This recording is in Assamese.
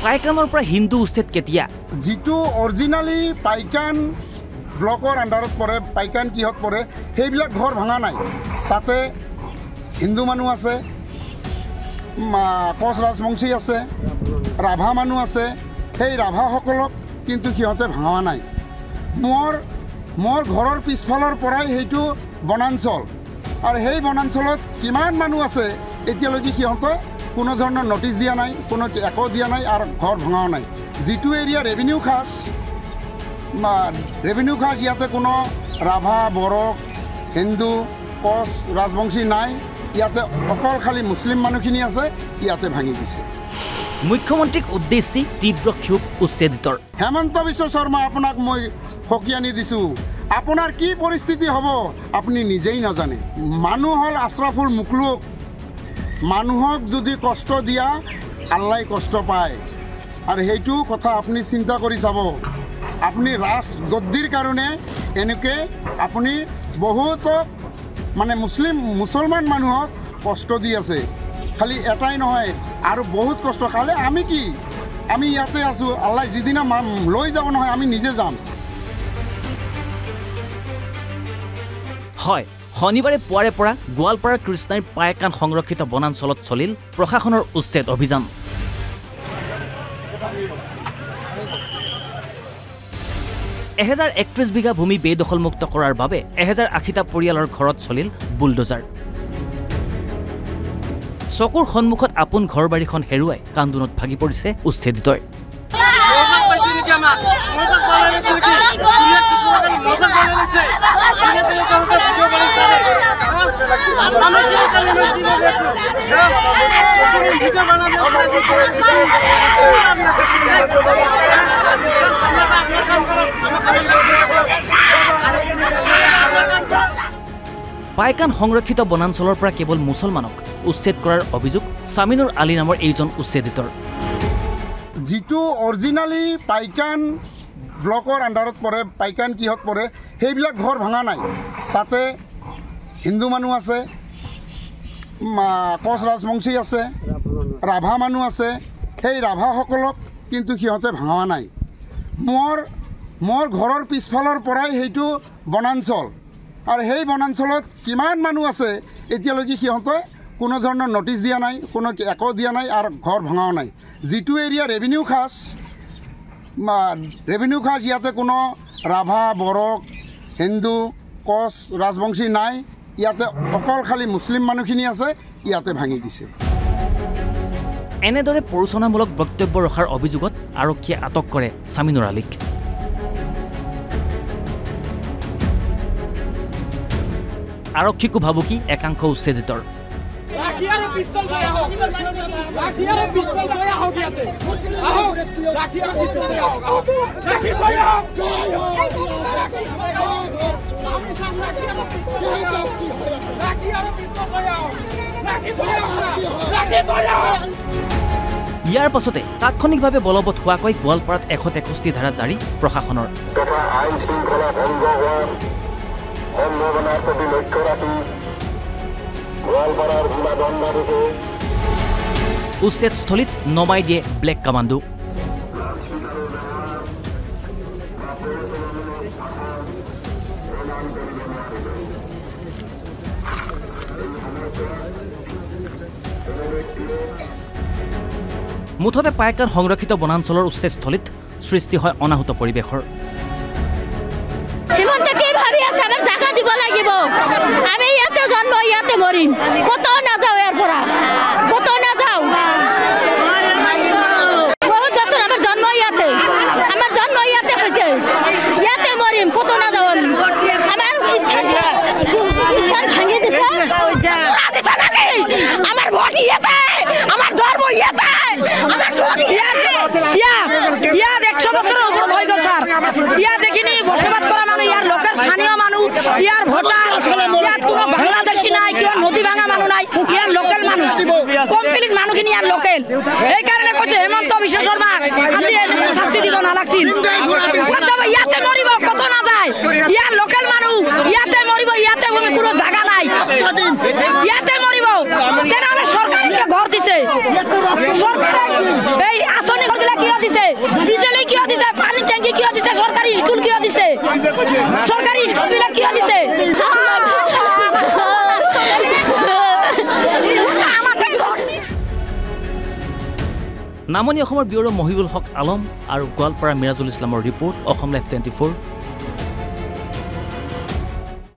পাইকানৰ পৰা হিন্দু উচ্ছেদ কেতিয়া যিটো অৰিজিনালি পাইকান ব্লকৰ আণ্ডাৰত পৰে পাইকান কিহত পৰে সেইবিলাক ঘৰ ভাঙা নাই তাতে হিন্দু মানুহ আছে কোচ ৰাজবংশী আছে ৰাভা মানুহ আছে সেই ৰাভাসকলক কিন্তু সিহঁতে ভাঙা নাই মোৰ ঘৰৰ পিছফালৰ পৰাই সেইটো বনাঞ্চল আৰু সেই বনাঞ্চলত কিমান মানুহ আছে এতিয়ালৈকে সিহঁতে কোনো ধৰণৰ নটিচ দিয়া নাই কোনো একো দিয়া নাই আৰু ঘৰ ভাঙাও নাই যিটো এৰিয়া ৰেভিনিউ খাস ইয়াতে কোনো ৰাভা বড়ো হিন্দু কোচ ৰাজবংশী নাই ইয়াতে অকল খালি মুছলিম মানুহখিনি আছে ইয়াতে ভাঙি দিছে মুখ্যমন্ত্ৰীক উদ্দেশ্যি তীব্ৰ ক্ষোভ উচ্ছেদিতৰ হেমন্ত বিশ্ব শৰ্মা আপোনাক মই ফকিয়ানি দিছোঁ আপোনাৰ কি পৰিস্থিতি হ'ব আপুনি নিজেই নাজানে মানুহ হ'ল আশ্ৰাফুল মুখলুক মানুহক যদি কষ্ট দিয়া আল্লাই কষ্ট পায় আৰু সেইটো কথা আপুনি চিন্তা কৰি চাব আপুনি গদ্দিৰ কাৰণে এনেকৈ আপুনি বহুত মানে মুছলমান মানুহক কষ্ট দি আছে খালি এটাই নহয় আৰু বহুত কষ্ট খালে আমি ইয়াতে আছোঁ আল্লাই যিদিনা লৈ যাব নহয় আমি নিজে যাম হয় শনিবাৰে পুৱাৰে পৰা গোৱালপাৰা কৃষ্ণাইৰ পাইকান সংৰক্ষিত বনাঞ্চলত চলিল প্ৰশাসনৰ উচ্ছেদ অভিযান 1031 বিঘা ভূমি বেদখলমুক্ত কৰাৰ বাবে 1080টা পৰিয়ালৰ ঘৰত চলিল বুলডোজাৰ চকুৰ সন্মুখত আপোন ঘৰবাৰীখন হেৰুৱাই কান্দোনত ভাগি পৰিছে উচ্ছেদিতই পাইকান সংৰক্ষিত বনাঞ্চলৰ পৰা কেৱল মুছলমানক উচ্ছেদ কৰাৰ অভিযোগ সামিনুৰ আলী নামৰ এইজন উচ্ছেদিতৰ যিটো অৰিজিনালি পাইকান ব্লকৰ আণ্ডাৰত পৰে পাইকান কিহত পৰে সেইবিলাক ঘৰ ভাঙা নাই তাতে হিন্দু মানুহ আছে কোচ ৰাজবংশী আছে ৰাভা মানুহ আছে সেই ৰাভাসকলক কিন্তু সিহঁতে ভাঙা নাই মোৰ ঘৰৰ পিছফালৰ পৰাই সেইটো বনাঞ্চল আৰু সেই বনাঞ্চলত কিমান মানুহ আছে এতিয়ালৈকে সিহঁতে কোনো ধৰণৰ নটিচ দিয়া নাই কোনো একো দিয়া নাই আৰু ঘৰ ভাঙাও নাই যিটো এৰিয়া ৰেভিনিউ খাস ইয়াতে কোনো ৰাভা বড়ো হিন্দু কোচ ৰাজবংশী নাই ইয়াতে অকল খালি মুছলিম মানুহখিনি আছে ইয়াতে ভাঙি দিছে এনেদৰে প্ৰৰোচনামূলক বক্তব্য ৰখাৰ অভিযোগত আৰক্ষীয়ে আটক কৰে সামিনুৰ আলীক আৰক্ষীকো ভাবুকি একাংশ উচ্ছেদিতৰ ইয়াৰ পাছতে তাৎক্ষণিকভাৱে বলবৎ হোৱাকৈ গোৱালপাৰাত 163 ধাৰা জাৰি প্ৰশাসনৰ উচ্ছেদস্থলীত নমাই দিয়ে ব্লেক কামাণ্ডো মুঠতে পাইকান সংৰক্ষিত বনাঞ্চলৰ উচ্ছেদস্থলীত সৃষ্টি হয় অনাহুত পৰিৱেশৰ দিব লাগিব আমি ইয়াতে জন্ম ইয়াতে মৰিম কত নাযাওঁ ইয়াৰ পৰা কত নাযাওঁ বহুত বছৰ আমাৰ জন্ম ইয়াতে হৈছে ইয়াতে মৰিম কত নাযাওঁ আমাৰ স্থান ভাঙি দিছে আমাৰ ভোট ইয়াতে আমাৰ ধৰ্ম ইয়াতে আমাৰ ইয়াত 100 বছৰৰ ওপৰত হৈ গ'ল স্যাৰ ইয়াত দেখিনি বসবাস কৰা মানুহ ইয়াৰ লোকেল স্থানীয় মানুহ ইয়াৰ ভোটাৰ ইয়াত কোনো বাংলাদেশী নাই কিয় নদী ভাঙা মানুহ নাই ইয়াৰ লোকেল মানুহ কমপ্লিট মানুহখিনি ইয়াৰ লোকেল এই কাৰণে কৈছে হেমন্ত বিশ্ব শৰ্মা আজি শাস্তি দিব নালাগছিল ইয়াতে মৰিব কত নাযায় ইয়াৰ লোকেল মানুহ ইয়াতে মৰিব ইয়াতে কোনো জায়গা নাই ইয়াতে মৰিব তেনেহলে সৰকাৰকে ঘৰ দিছে সৰকাৰ এই আঁচনি দিলে টেংকি কিয় দিছে চৰকাৰী স্কুল কিয় দিছে চৰকাৰী স্কুলবিলাক কিয় দিছে নামনি অসমৰ ব্যুৰ মহিবুল হক আলম আৰু গোৱালপাৰা মিৰাজুল ইছলামৰ ৰিপৰ্ট অসম লাইভ 24